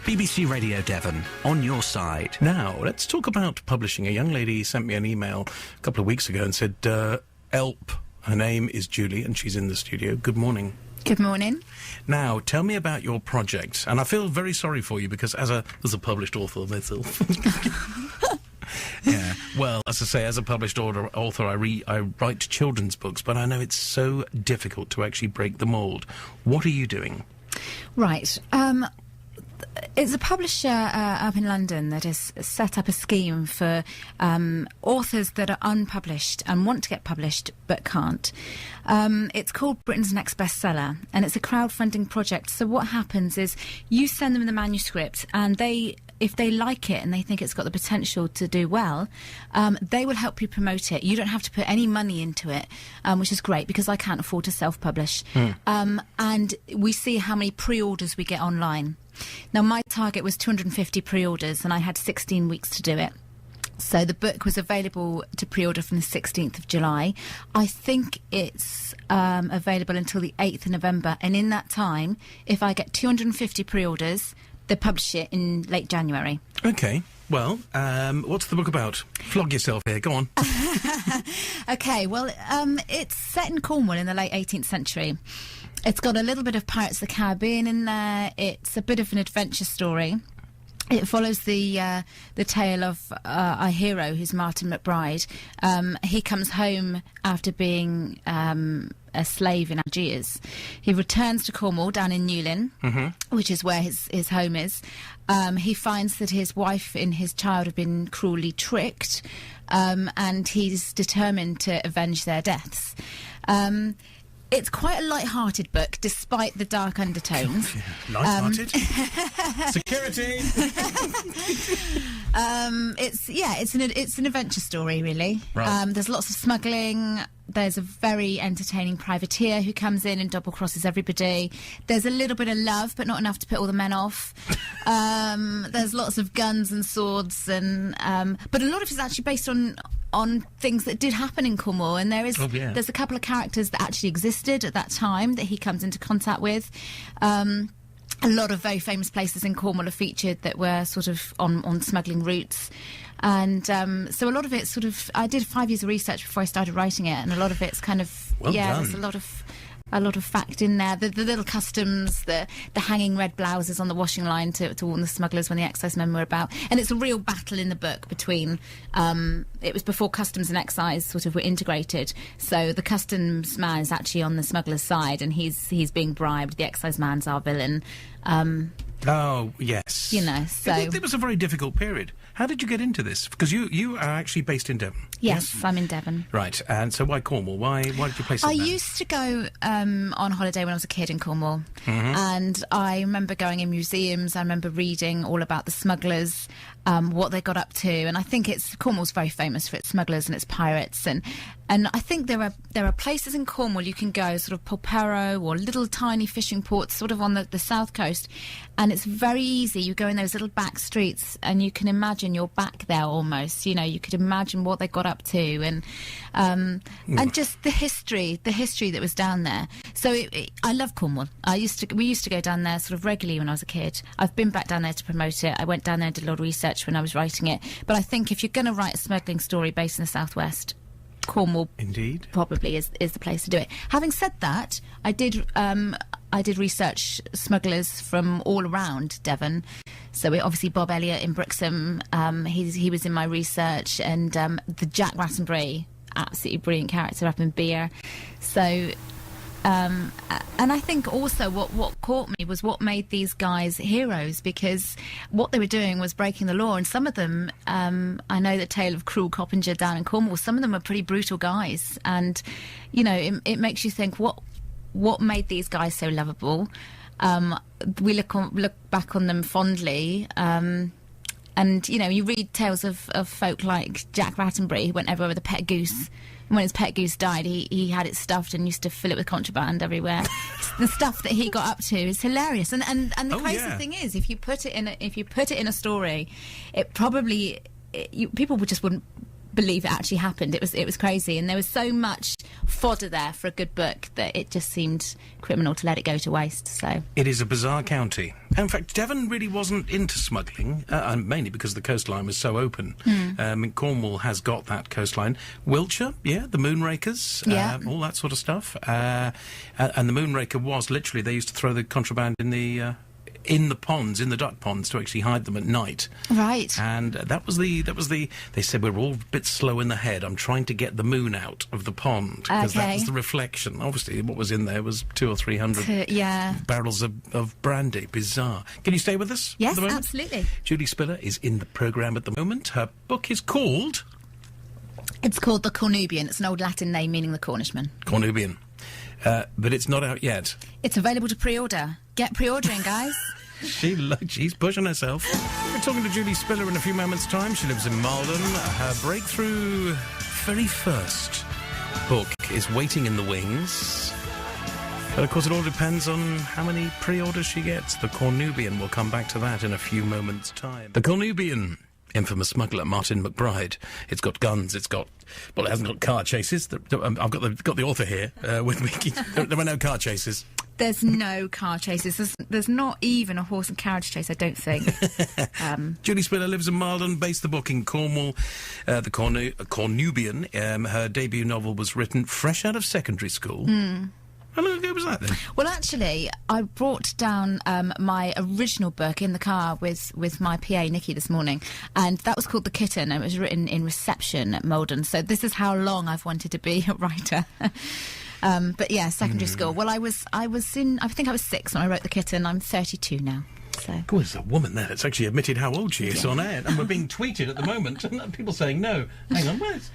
BBC Radio Devon, on your side. Now, let's talk about publishing. A young lady sent me an email a couple of weeks ago and said, help. Her name is Julie, and she's in the studio. Good morning. Good morning. Now, tell me about your project. And I feel very sorry for you, because as a published author myself... Yeah, well, as I say, as a published author, I write children's books, but I know it's so difficult to actually break the mould. What are you doing? Right. It's a publisher up in London that has set up a scheme for authors that are unpublished and want to get published but can't. It's called Britain's Next Bestseller, and it's a crowdfunding project. So what happens is you send them the manuscript, and if they like it and they think it's got the potential to do well, they will help you promote it. You don't have to put any money into it, which is great, because I can't afford to self-publish. And we see how many pre-orders we get online. Now, my target was 250 pre-orders, and I had 16 weeks to do it. So the book was available to pre-order from the 16th of July. I think it's available until the 8th of November. And in that time, if I get 250 pre-orders, they publish it in late January. Okay. Well, what's the book about? Flog yourself here. Go on. Okay. Well, it's set in Cornwall in the late 18th century. It's got a little bit of Pirates of the Caribbean in there. It's a bit of an adventure story. It follows the tale of our hero, who's Martin McBride. He comes home after being a slave in Algiers. He returns to Cornwall down in Newlyn, which is where his home is. He finds that his wife and his child have been cruelly tricked, and he's determined to avenge their deaths. It's quite a light-hearted book, despite the dark undertones. Light-hearted? Security! It's an adventure story, really. Right. There's lots of smuggling. There's a very entertaining privateer who comes in and double-crosses everybody. There's a little bit of love, but not enough to put all the men off. There's lots of guns and swords, and but a lot of it's actually based on things that did happen in Cornwall, and there's a couple of characters that actually existed at that time that he comes into contact with. A lot of very famous places in Cornwall are featured that were sort of on smuggling routes. And so a lot of it's sort of... I did 5 years of research before I started writing it, and a lot of it's kind of... Well done. There's a lot of fact in there. The little customs, the hanging red blouses on the washing line to warn the smugglers when the excise men were about. And it's a real battle in the book between... it was before customs and excise sort of were integrated. So the customs man is actually on the smuggler's side, and he's being bribed. The excise man's our villain. Oh, yes. You know, so... It was a very difficult period. How did you get into this? Because you are actually based in Devon. Yes, I'm in Devon. Right, and so why Cornwall? Why did you place it there? I used to go on holiday when I was a kid in Cornwall, and I remember going in museums. I remember reading all about the smugglers, what they got up to, and I think Cornwall's very famous for its smugglers and its pirates, and I think there are places in Cornwall you can go, sort of Polperro or little tiny fishing ports, sort of on the south coast, and it's very easy. You go in those little back streets, and you can imagine you're back there almost. You know, you could imagine what they got up to, and just the history that was down there. So I love Cornwall. We used to go down there sort of regularly when I was a kid. I've been back down there to promote it. I went down there and did a lot of research when I was writing it. But I think if you're going to write a smuggling story based in the southwest, Cornwall indeed probably is the place to do it. Having said that, I did research smugglers from all around Devon. So obviously Bob Elliott in Brixham, he was in my research, and the Jack Rattenbury, absolutely brilliant character up in Beer. So and I think also what caught me was what made these guys heroes, because what they were doing was breaking the law, and some of them, I know the tale of Cruel Coppinger down in Cornwall, some of them were pretty brutal guys, and you know, it makes you think what made these guys so lovable. We look back on them fondly, and you know, you read tales of folk like Jack Rattenbury, who went everywhere with a pet goose. And when his pet goose died, he had it stuffed and used to fill it with contraband everywhere. The stuff that he got up to is hilarious. And the crazy thing is, if you put it in a story, it probably people just wouldn't believe it actually happened. It was crazy, and there was so much fodder there for a good book that it just seemed criminal to let it go to waste. So it is a bizarre county. In fact, Devon really wasn't into smuggling, mainly because the coastline was so open. Cornwall has got that coastline. Wiltshire, yeah, the Moonrakers, all that sort of stuff. And the Moonraker was literally, they used to throw the contraband in the ponds, in the duck ponds, to actually hide them at night. Right. And that was the. They said we're all a bit slow in the head. I'm trying to get the moon out of the pond because that was the reflection. Obviously, what was in there was 200 or 300 barrels of brandy. Bizarre. Can you stay with us? Yes, at the moment? Absolutely. Julie Spiller is in the programme at the moment. Her book is called. It's called The Cornubian. It's an old Latin name meaning the Cornishman. Cornubian. But it's not out yet. It's available to pre-order. Get pre-ordering, guys. She's pushing herself. We're talking to Julie Spiller in a few moments' time. She lives in Malden. Her breakthrough very first book is waiting in the wings. But of course it all depends on how many pre-orders she gets. The Cornubian, we'll come back to that in a few moments' time. The Cornubian. Infamous smuggler Martin McBride. It's got guns. It hasn't got car chases. I've got the author here with me. There were no car chases. There's no car chases. There's not even a horse and carriage chase, I don't think. Julie Spiller lives in Malden, based the book in Cornwall. The Cornubian. Her debut novel was written fresh out of secondary school. How long ago was that then? Well, actually, I brought down my original book in the car with my PA, Nikki, this morning, and that was called The Kitten, and it was written in reception at Malden. So this is how long I've wanted to be a writer. But yeah, secondary school. Well, I think I was 6 when I wrote The Kitten. I'm 32 now. So. Oh, there's a woman there that's actually admitted how old she is on air, and we're being tweeted at the moment, and people saying, no, hang on, where's...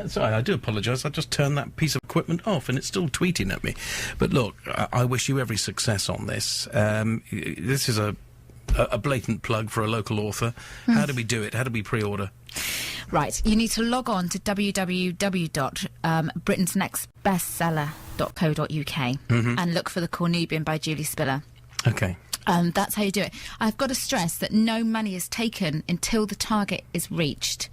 Sorry, I do apologise. I just turned that piece of equipment off and it's still tweeting at me. But look, I wish you every success on this. This is a blatant plug for a local author. How do we do it? How do we pre-order? Right, you need to log on to www.britain'snextbestseller.co.uk and look for The Cornubian by Julie Spiller. Okay. That's how you do it. I've got to stress that no money is taken until the target is reached.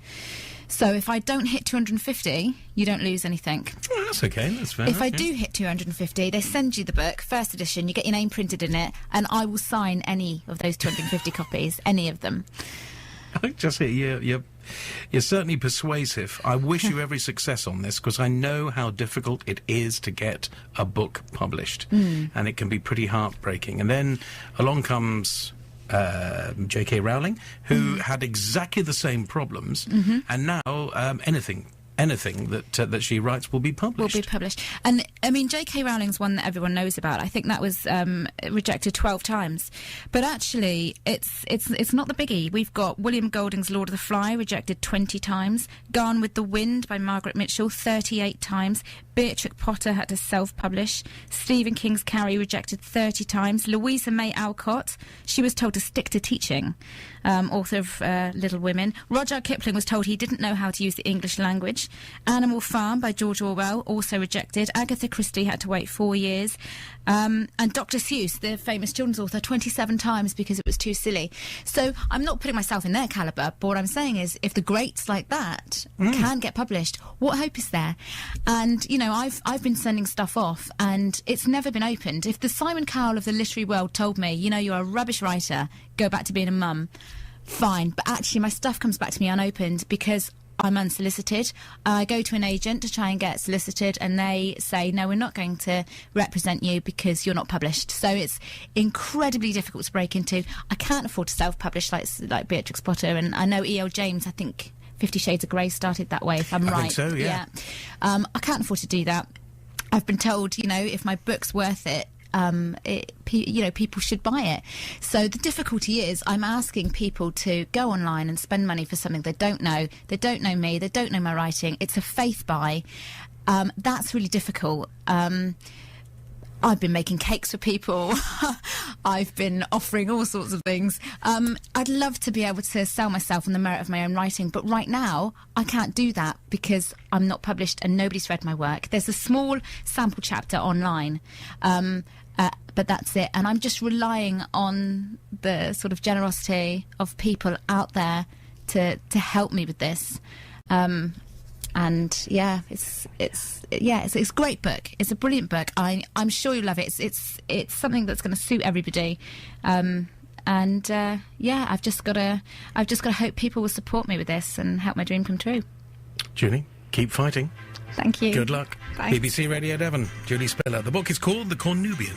So if I don't hit 250, you don't lose anything. Oh, that's okay. That's fair. If I do hit 250, they send you the book, first edition, you get your name printed in it, and I will sign any of those 250 copies, any of them. I just hear you're certainly persuasive. I wish you every success on this, because I know how difficult it is to get a book published, and it can be pretty heartbreaking. And then along comes... J.K. Rowling, who had exactly the same problems, and now anything that she writes will be published. And I mean, J.K. Rowling's one that everyone knows about. I think that was rejected 12 times. But actually, it's not the biggie. We've got William Golding's Lord of the Fly, rejected 20 times. Gone with the Wind by Margaret Mitchell, 38 times. Beatrix Potter had to self-publish. Stephen King's Carrie, rejected 30 times. Louisa May Alcott, she was told to stick to teaching, author of Little Women. Rudyard Kipling was told he didn't know how to use the English language. Animal Farm by George Orwell, also rejected. Agatha Christie had to wait 4 years. And Dr. Seuss, the famous children's author, 27 times because it was too silly. So I'm not putting myself in their calibre, but what I'm saying is if the greats like that can get published, what hope is there? And, you know, I've been sending stuff off and it's never been opened. If the Simon Cowell of the literary world told me, you know, you're a rubbish writer, go back to being a mum, fine. But actually my stuff comes back to me unopened because I'm unsolicited. I go to an agent to try and get solicited and they say, no, we're not going to represent you because you're not published. So it's incredibly difficult to break into. I can't afford to self-publish like Beatrix Potter, and I know E.L. James, I think 50 Shades of Grey started that way, if I'm right. I think so, yeah. I can't afford to do that. I've been told, you know, if my book's worth it, people should buy it. So the difficulty is I'm asking people to go online and spend money for something they don't know. They don't know me. They don't know my writing. It's a faith buy. That's really difficult. I've been making cakes for people. I've been offering all sorts of things. I'd love to be able to sell myself on the merit of my own writing, but right now I can't do that because I'm not published and nobody's read my work. There's a small sample chapter online, but that's it. And I'm just relying on the sort of generosity of people out there to help me with this. And yeah, it's a great book. It's a brilliant book. I'm sure you'll love it. It's something that's going to suit everybody. I've just got to hope people will support me with this and help my dream come true. Julie, keep fighting. Thank you. Good luck. Thanks. BBC Radio Devon, Julie Spiller. The book is called The Cornubian.